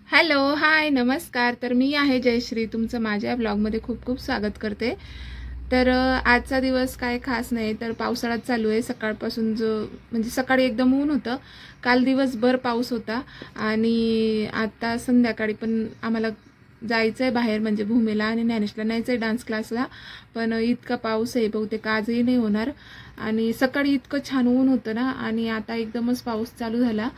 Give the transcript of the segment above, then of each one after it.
Hello, हाय, नमस्कार. तर मी आहे जयश्री, तुमचं माझ्या ब्लॉगमध्ये खूप खूप स्वागत करते. तर आजचा दिवस काय खास नाही, तर पावसाळा चालू आहे सकाळपासून. म्हणजे सकाळी एकदम ऊन होतं, काल दिवसभर पाऊस होता आणि आता संध्याकाळी पण आम्हाला जायचं आहे बाहेर, म्हणजे भूमीला आणि ज्ञानेशला न्यायचं आहे डान्स क्लासला. पण इतका पाऊस आहे, बहुतेक आजही नाही होणार. आणि सकाळी इतकं छान ऊन होतं ना, आणि आता एकदमच पाऊस चालू झाला.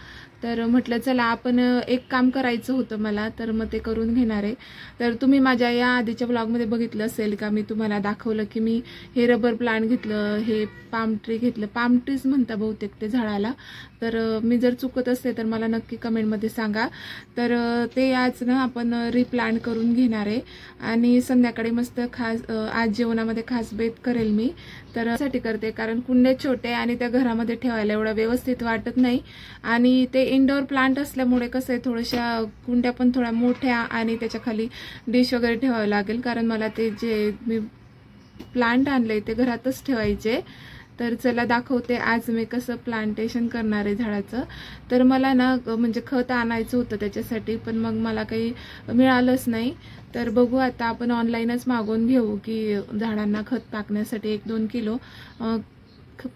तर म्हटलं चला आपण एक काम करायचं होतं मला, तर मग ते करून घेणार आहे. तर तुम्ही माझ्या या आधीच्या ब्लॉगमध्ये बघितलं असेल का, मी तुम्हाला दाखवलं की मी हे रबर प्लांट घेतलं, हे पाम ट्री घेतलं. पाम ट्रीज म्हणता बहुतेक ते झाडाला. तर मी जर चुकत असते तर मला नक्की कमेंटमध्ये सांगा. तर ते आज ना आपण रिप्लांट करून घेणार आहे आणि संध्याकाळी मस्त खास आज जेवणामध्ये खास बेत करेल मी. तर साठी करते, कारण कुंड्या छोटे आणि त्या घरामध्ये ठेवायला एवढं व्यवस्थित वाटत नाही. आणि ते इंडोर प्लांट असल्यामुळे कसं आहे, थोड्याशा कुंड्या पण थोड्या मोठ्या आणि त्याच्या खाली डिश वगैरे ठेवावं लागेल, कारण मला ते जे मी प्लांट आणले ते घरातच ठेवायचे. तर चला दाखवते आज मी कसं प्लांटेशन करणार आहे झाडाचं. तर मला ना म्हणजे खत आणायचं होतं त्याच्यासाठी, पण मग मला काही मिळालंच नाही. तर बघू आता आपण ऑनलाईनच मागवून घेऊ की झाडांना खत टाकण्यासाठी 1-2 किलो.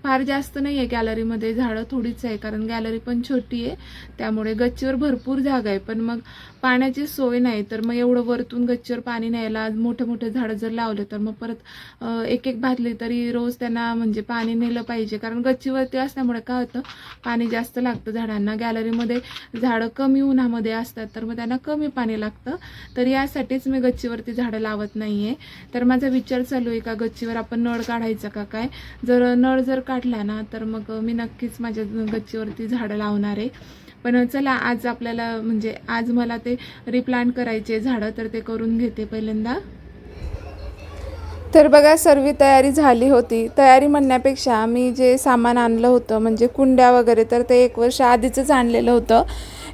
फार जास्त नाही आहे गॅलरीमध्ये, झाडं थोडीच आहे, कारण गॅलरी पण छोटी आहे, त्यामुळे गच्चीवर भरपूर जागा आहे. पण मग पाण्याची सोय नाही, तर मग एवढं वरतून गच्चीवर पाणी न्यायला मोठे मोठे झाडं जर लावले तर मग परत एक एक भातली तरी रोज त्यांना म्हणजे पाणी नेलं पाहिजे, कारण गच्चीवरती असल्यामुळे काय होतं, पाणी जास्त लागतं झाडांना. गॅलरीमध्ये झाडं कमी उन्हामध्ये असतात, तर मग त्यांना कमी पाणी लागतं. तर यासाठीच मी गच्चीवरती झाडं लावत नाहीये. तर माझा विचार चालू आहे का गच्चीवर आपण नळ काढायचा का काय. जर नळ जर काढला ना तर मग मी नक्कीच माझ्या गच्चीवरती झाडं लावणार आहे. पण चला आज आपल्याला म्हणजे आज मला ते रिप्लांट करायचे झाडं, तर ते करून घेते पहिल्यांदा. तर बघा सर्व तयारी झाली होती. तयारी म्हणण्यापेक्षा मी जे सामान आणलं होतं म्हणजे कुंड्या वगैरे, तर ते 1 वर्ष आधीचंच आणलेलं होतं.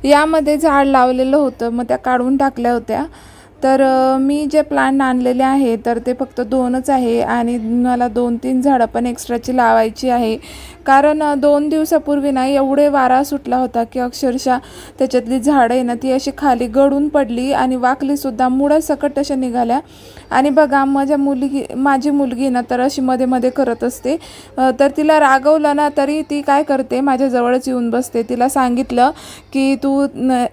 यामध्ये झाड लावलेलं होतं, मग त्या काढून टाकल्या होत्या. तर मी जे प्लांट आणलेले आहे तर ते फक्त 2च आहे आणि मला 2-3 झाडं पण एक्स्ट्राची लावायची आहे. कारण 2 दिवसापूर्वी ना एवढे वारा सुटला होता की अक्षरशः त्याच्यातली झाडं आहे ना ती अशी खाली गळून पडली आणि वाकलीसुद्धा, मुळं सकट अशा निघाल्या. आणि बघा माझी मुलगी ना तर अशी मध्ये मध्ये करत असते. तर तिला रागवलं ना तरी ती काय करते, माझ्याजवळच येऊन बसते. तिला सांगितलं की तू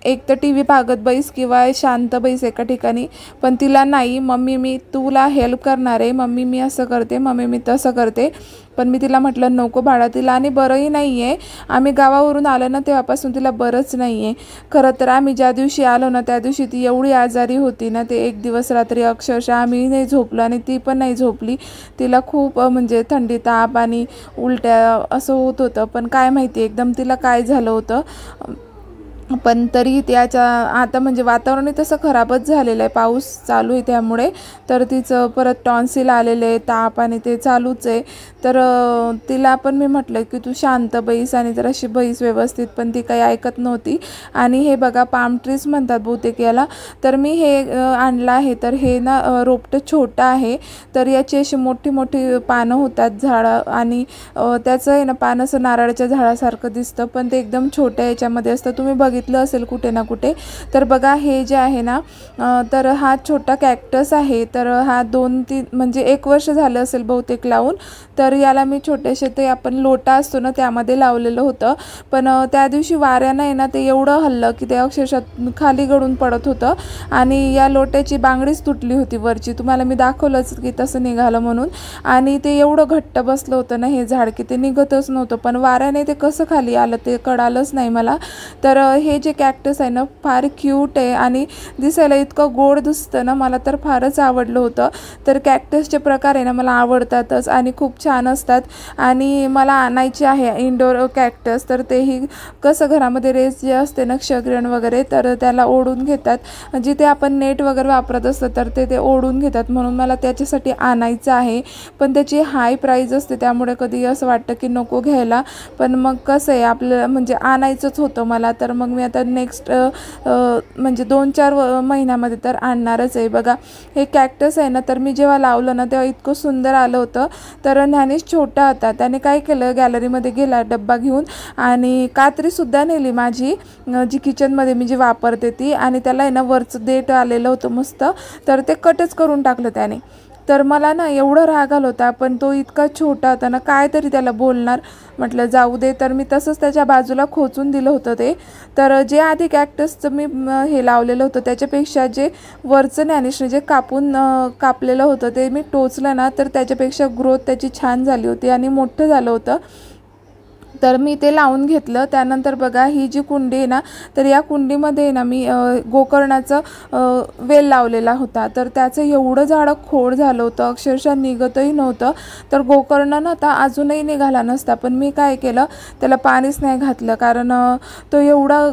एक तर TV पाहत बैस किंवा शांत बैस एका ठिकाणी, पण तिला नाही, मम्मी मी तुला हेल्प करणार आहे, मम्मी मी असं करते, मम्मी मी तसं करते. पण मी तिला म्हटलं नको बाळा, तिला आणि बरंही नाही आहे. आम्ही गावावरून आलो ना तेव्हापासून तिला बरंच नाही आहे. खरं तर आम्ही ज्या दिवशी आलो ना त्या दिवशी ती एवढी आजारी होती ना, ते 1 दिवस रात्री अक्षरशः आम्ही नाही झोपलो आणि ती पण नाही झोपली. तिला खूप म्हणजे थंडी, ताप आणि उलट्या असं होत होतं. पण काय माहिती एकदम तिला काय झालं होतं. पण तरी त्याच्या आता म्हणजे वातावरण तसं खराबच झालेलं आहे, पाऊस चालू आहे त्यामुळे. तर तिचं परत टॉन्सिल आलेलं आहे, ताप आणि ते चालूच आहे. तर तिला पण मी म्हटलं की तू शांत बैस आणि तर अशी बैस व्यवस्थित, पण ती काही ऐकत नव्हती. आणि हे बघा पाम ट्रीज म्हणतात बहुतेक याला. तर मी हे आणलं आहे. तर हे ना रोपटं छोटं आहे, तर याची अशी मोठी मोठी पानं होतात झाडं, आणि त्याचं आहे ना पान असं नारळाच्या झाडासारखं दिसतं, पण ते एकदम छोट्या याच्यामध्ये असतं. तुम्ही बघितलं असेल कुठे ना कुठे. तर बघा हे जे आहे ना तर हा छोटा कॅक्टस आहे. तर हा 2-3 म्हणजे 1 वर्ष झालं असेल बहुतेक लावून. तर याला मी छोटेसे ते आपण लोटा असतो ना त्यामध्ये लावलेलं होतं. पण त्या दिवशी वाऱ्यानं आहे ना ते एवढं हल्लं की ते अक्षरशः खाली गळून पडत होतं आणि या लोट्याची बांगडीच तुटली होती वरची. तुम्हाला मी दाखवलंच की तसं निघालं म्हणून. आणि ते एवढं घट्ट बसलं होतं ना हे झाड की ते निघतच नव्हतं, पण वाऱ्याने ते कसं खाली आलं ते कळालंच नाही मला. तर हे जे कॅक्टस आहे ना फार क्यूट आहे आणि दिसायला इतकं गोड दिसतं ना, मला तर फारच आवडलं होतं. तर कॅक्टसचे प्रकार आहे ना मला आवडतातच आणि खूप छान असतात. आणि मला आणायचे आहे इंडोर कॅक्टस. तर तेही कसं घरामध्ये रेस जे असते ना क्षकिरण वगैरे, तर त्याला ओढून घेतात. जिथे आपण नेट वगैरे वापरत असतं तर ते ओढून घेतात, म्हणून मला त्याच्यासाठी आणायचं आहे. पण त्याची हाय प्राईज असते, त्यामुळे कधी असं वाटतं की नको घ्यायला. पण मग कसं आहे आपल्याला म्हणजे आणायचंच होतं मला, तर मग मी आता नेक्स्ट म्हणजे 2-4 महिन्यामध्ये तर आणणारच आहे. बघा हे कॅक्टस आहे ना, तर मी जेव्हा लावलं ना तेव्हा इतकं सुंदर आलं होतं. तर ज्ञानेश छोटा होता, त्याने काय केलं, गॅलरीमध्ये गेला डब्बा घेऊन आणि कात्रीसुद्धा नेली माझी जी किचनमध्ये मी जी वापरते ती, आणि त्याला आहे ना वरचं देठ आलेलं होतं मस्त, तर ते कटच करून टाकलं त्याने. तर मला ना एवढं राग आला होता, पण तो इतका छोटा होता ना, काय तरी त्याला बोलणार, म्हटलं जाऊ दे. तर मी तसंच त्याच्या बाजूला खोचून दिलं होतं ते. तर जे आधी कॅक्टसचं मी हे लावलेलं होतं त्याच्यापेक्षा जे वरचं ज्ञानेशने जे कापलेलं होतं ते मी टोचलं ना, तर त्याच्यापेक्षा ग्रोथ त्याची छान झाली होती आणि मोठं झालं होतं. तर मी ते लावून घेतलं. त्यानंतर बघा ही जी कुंडी आहे ना, तर या कुंडीमध्ये ना मी गोकर्णाचं वेल लावलेला होता. तर त्याचं एवढं झाडं खोड झालं होतं, अक्षरशः निघतही नव्हतं. तर गोकर्ण ना आता अजूनही निघाला नसता, पण मी काय केलं, त्याला पाणीच नाही घातलं, कारण तो एवढा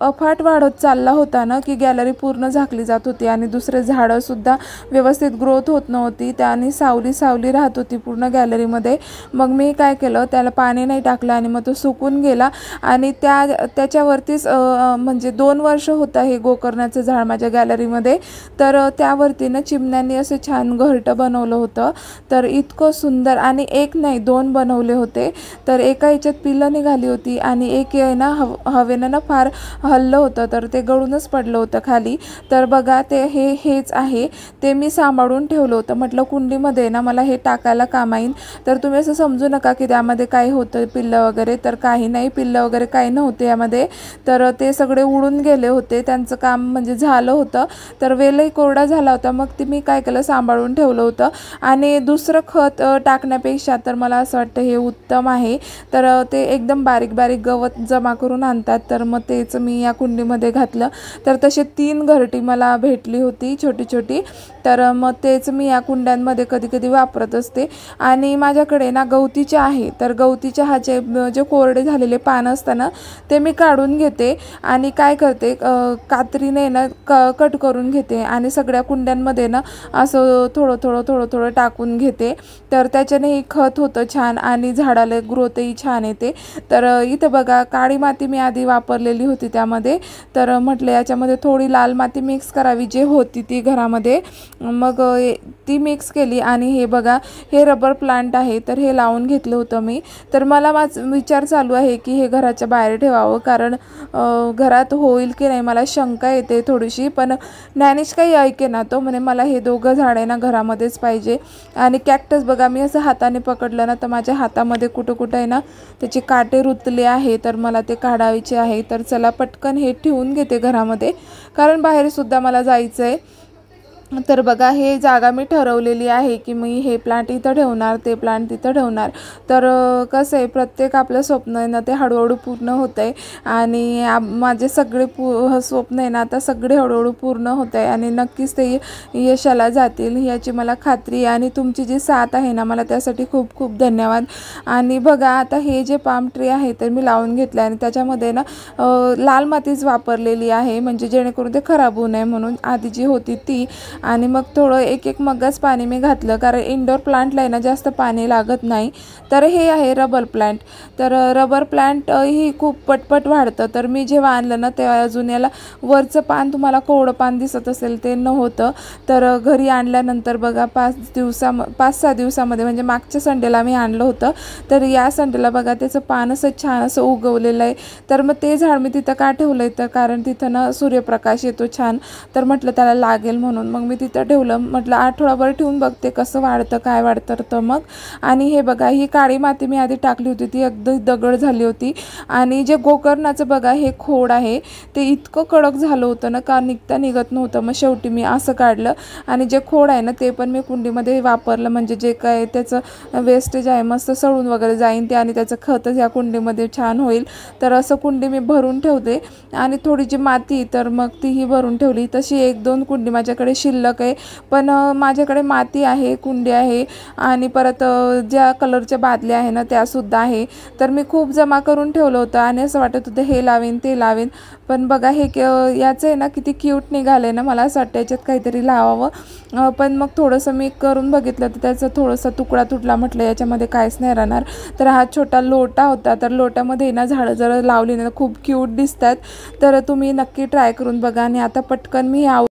अफाट वाढत चालला होता ना की गॅलरी पूर्ण झाकली जात होती आणि दुसरे झाडंसुद्धा व्यवस्थित ग्रोथ होत नव्हती. त्याने सावली राहत होती पूर्ण गॅलरीमध्ये. मग मी काय केलं, त्याला पाणी नाही टाकलं आणि मग तो सुकून गेला. आणि त्याच्यावरतीच म्हणजे 2 वर्ष होतं हे गोकर्णाचं झाड माझ्या गॅलरीमध्ये. तर त्यावरती ना चिमण्यांनी असं छान घरटं बनवलं होतं. तर इतकं सुंदर, आणि एक नाही 2 बनवले होते. तर एका ह्याच्यात पिलं निघाली होती आणि एक आहे ना हवेनं ना फार हल्लं होतं, तर ते गळूनच पडलं होतं खाली. तर बघा ते हेच आहे, ते मी सांभाळून ठेवलं होतं. म्हटलं कुंडीमध्ये ना मला हे टाकायला काम येईल. तर तुम्ही असं समजू नका की त्यामध्ये काय होतं पिल्लं वगैरे, तर काही नाही, पिल्लं वगैरे काही नव्हते यामध्ये. तर ते सगळे उडून गेले होते, त्यांचं काम म्हणजे झालं होतं. तर वेलही कोरडा झाला होता. मग ते मी काय केलं, सांभाळून ठेवलं होतं. आणि दुसरं खत टाकण्यापेक्षा तर मला असं वाटतं हे उत्तम आहे. तर ते एकदम बारीक बारीक गवत जमा करून आणतात, तर मग तेच मी या कुंडीमध्ये घातलं. तर तसे 3 घरटी मला भेटली होती छोटी छोटी. तर मग तेच मी या कुंड्यांमध्ये कधी कधी वापरत असते. आणि माझ्याकडे ना गवती चहा आहे. तर गवती चहाचे जे कोरडे झालेले पानं असताना ते मी काढून घेते आणि काय करते, कात्रीने ना कट करून घेते आणि सगळ्या कुंड्यांमध्ये ना असं थोडं थोडं टाकून घेते. तर त्याच्यानेही खत होतं छान आणि झाडाला ग्रोथही छान येते. तर इथं बघा काळी माती मी आधी वापरलेली होती त्यामध्ये. तर म्हटलं याच्यामध्ये थोडी लाल माती मिक्स करावी जे होती ती घरामध्ये. मग ती मिक्स केली आणि हे बघा हे रबर प्लांट आहे, तर हे लावून घेतलं होतं मी. तर मला विचार चालू आहे की हे घराच्या बाहेर ठेवावं, कारण घरात होईल की नाही मला शंका येते थोडीशी. पण ज्ञानेश काही ऐके ना, तो म्हणे मला हे दोघं झाडे ना घरामध्येच पाहिजे. आणि कॅक्टस बघा मी असं हाताने पकडलं ना, तर माझ्या हातामध्ये कुठं आहे ना त्याचे काटे रुतले आहे, तर मला ते काढायचे आहे. तर चला पटकन हे ठेवून घेते घरामध्ये, कारण बाहेर सुद्धा मला जायचं आहे. तर बघा हे जागा मी ठरवलेली आहे की मी हे प्लांट इथं ठेवणार, ते प्लांट तिथं ठेवणार. तर कसं आहे, प्रत्येक आपलं स्वप्न आहे ना ते हळूहळू पूर्ण होतं आहे. आणि माझे सगळे स्वप्न आहे ना आता सगळे हळूहळू पूर्ण होत आहे आणि नक्कीच ते यशाला जातील याची मला खात्री आहे. आणि तुमची जी साथ आहे ना, मला त्यासाठी खूप खूप धन्यवाद. आणि बघा आता हे जे पाम ट्री आहे तर मी लावून घेतलं आणि त्याच्यामध्ये ना लाल मातीच वापरलेली आहे, म्हणजे जेणेकरून ते खराब होऊ नये म्हणून. आधी जी होती ती. आणि मग थोडं एक मग्गाच पाणी मी घातलं, कारण इंडोर प्लांटला आहे ना जास्त पाणी लागत नाही. तर हे आहे रबर प्लांट. तर रबर प्लांट ही खूप पटपट वाढतं. तर मी जेव्हा आणलं ना तेव्हा अजून याला वरचं पान तुम्हाला कोवळं पान दिसत असेल ते नव्हतं. तर घरी आणल्यानंतर बघा 5-6 दिवसामध्ये, म्हणजे मागच्या संडेला मी आणलं होतं, तर या संडेला बघा त्याचं पान असं छान असं उगवलेलं आहे. तर मग ते झाड मी तिथं का ठेवलं आहे, तर कारण तिथं ना सूर्यप्रकाश येतो छान, तर म्हटलं त्याला लागेल म्हणून मग मी तिथं ठेवलं. म्हटलं आठवडाभर ठेवून बघते कसं वाढतं काय वाढतं. तर मग आणि हे बघा ही काळी माती मी आधी टाकली होती, ती अगदी दगड झाली होती. आणि जे गोकर्णाचं बघा हे खोड आहे ते इतकं कडक झालं होतं ना, का निघत नव्हतं. मग शेवटी मी असं काढलं आणि जे खोड आहे ना ते पण मी कुंडीमध्ये वापरलं, म्हणजे जे काय त्याचं वेस्टेज आहे मस्त सडून वगैरे जाईन ते आणि त्याचं खतच या कुंडीमध्ये छान होईल. तर असं कुंडी मी भरून ठेवते. आणि थोडी जी माती तर मग तीही भरून ठेवली. तशी 1-2 कुंडी माझ्याकडे शिल्लक शिल्लक आहे, पण माझ्याकडे माती आहे, कुंडी आहे आणि परत ज्या कलरच्या बादल्या आहे ना त्यासुद्धा आहे. तर मी खूप जमा करून ठेवलं होतं आणि असं वाटत होतं हे लावेन ते लावेन. पण बघा हे याचं आहे ना किती क्यूट निघालं ना, मला असं वाटतं याच्यात काहीतरी लावावं. पण मग थोडंसं मी करून बघितलं तर त्याचा थोडासा तुकडा तुटला. म्हटलं याच्यामध्ये काहीच नाही राहणार. तर हा छोटा लोटा होता, तर लोट्यामध्ये ना झाडं जर लावली ना खूप क्यूट दिसतात. तर तुम्ही नक्की ट्राय करून बघा. आणि आता पटकन मी